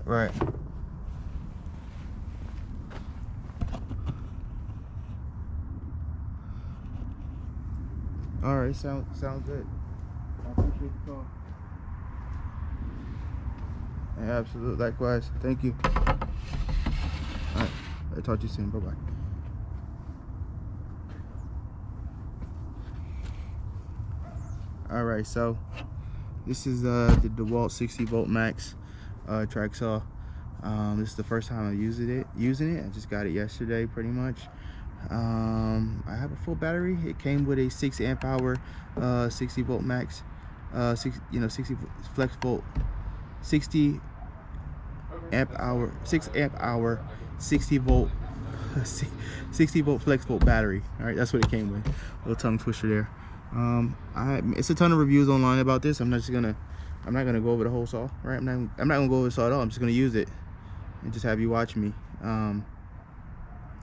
Right. All right, sounds good. I appreciate the call. Yeah, absolutely. Likewise. Thank you. All right. I'll talk to you soon. Bye bye. All right, so this is the Dewalt 60 volt max track saw. This is the first time I'm using it. I just got it yesterday, pretty much. I have a full battery. It came with a 6 amp hour 60 volt max 60 flex volt 60 amp hour 6 amp hour 60 volt 60 volt flex volt battery. All right, that's what it came with. Little tongue twister there. It's a ton of reviews online about this. I'm not gonna go over the whole saw, right? I'm not gonna go over the saw at all. I'm just gonna use it and just have you watch me. You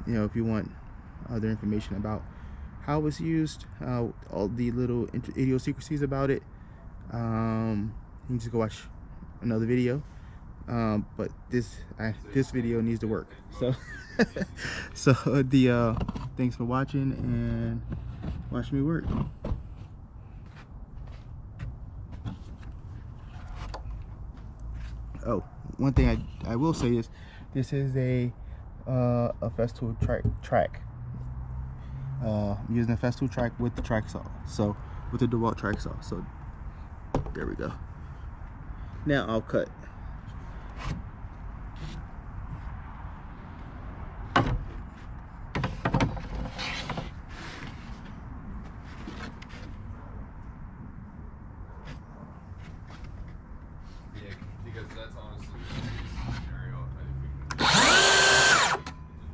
know, if you want other information about how it's used, all the little idiosyncrasies about it, you can just go watch another video. But this video needs to work. So so thanks for watching and watch me work. Oh, one thing I will say is this is a Festool track. I'm using a Festool track with the track saw, so with the Dewalt track saw. So there we go. Now I'll cut. Yeah, because that's honestly the biggest scenario. I think we can just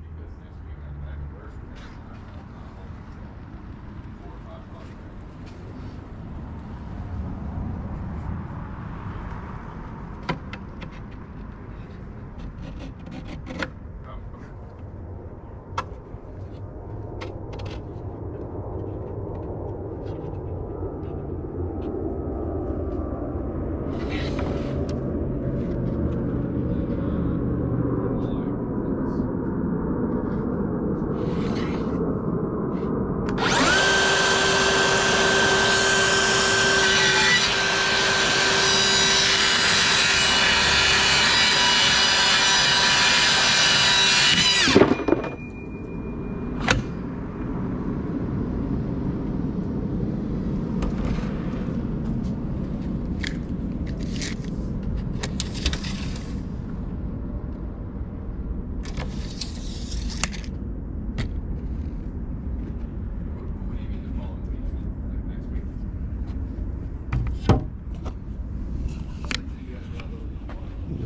because next week I'm back at work and I'm not home until 4 or 5 o'clock.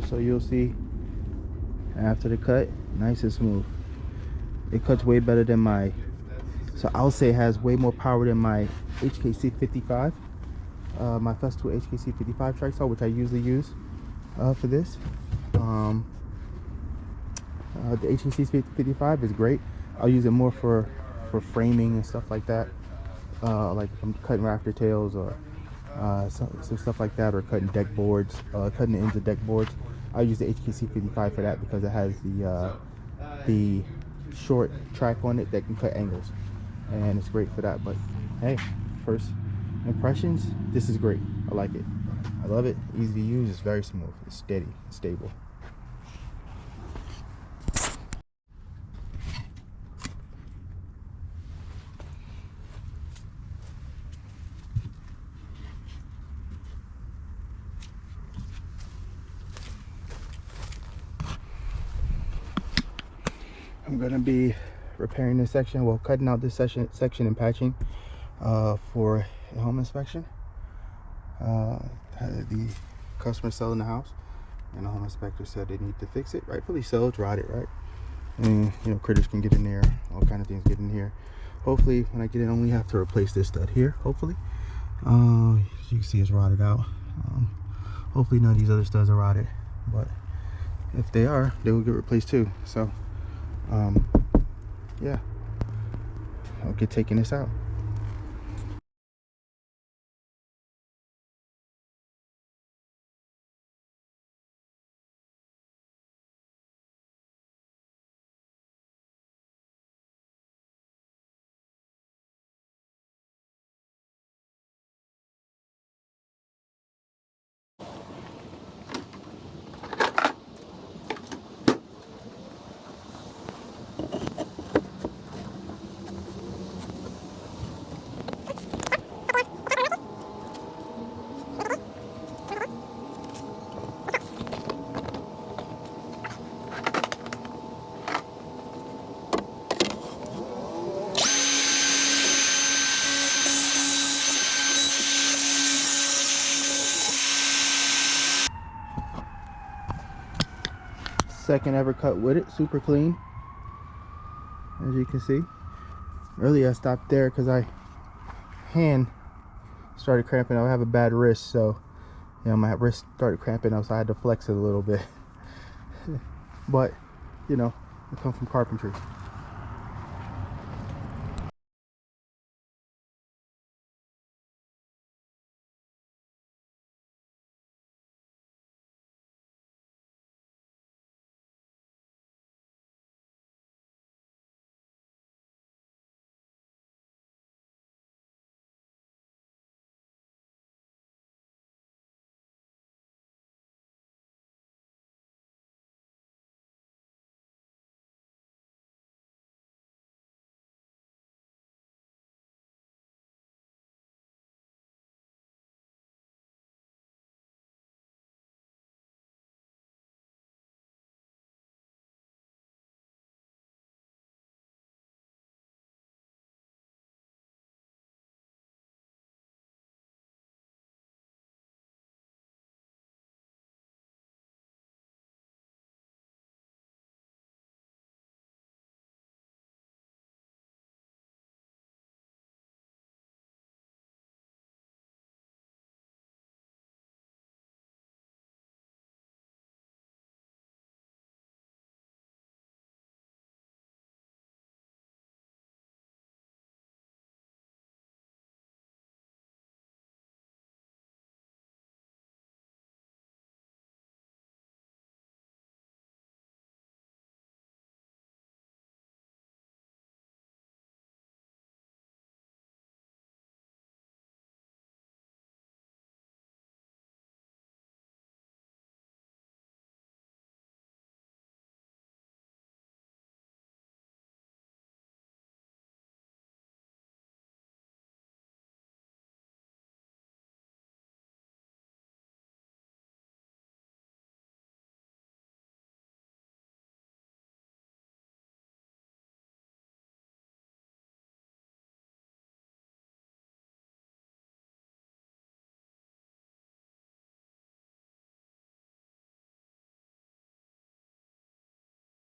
So you'll see after the cut, nice and smooth. It cuts way better than my, so I'll say it has way more power than my HKC 55, my Festool HKC 55 track saw, which I usually use for this. The HKC 55 is great. I'll use it more for framing and stuff like that, like if I'm cutting rafter tails or some stuff like that, or cutting deck boards, cutting the ends of deck boards. I'll use the HKC 55 for that because it has the short track on it that can cut angles, and it's great for that. But hey, first impressions, this is great. I like it. I love it. Easy to use. It's very smooth. It's steady. It's stable. I'm gonna be repairing this section, well, cutting out this section and patching for a home inspection. The customer selling the house, and the home inspector said they need to fix it. Rightfully so. It's rotted, right? And you know, critters can get in there, all kind of things get in here. Hopefully when I get it, I only have to replace this stud here, hopefully. As you can see, it's rotted out. Hopefully none of these other studs are rotted, but if they are, they will get replaced too. So yeah, I'll get taking this out. Second ever cut with it, super clean, as you can see. Earlier I stopped there because I hand started cramping. I have a bad wrist, so you know my wrist started cramping up, so I had to flex it a little bit. But you know, I come from carpentry.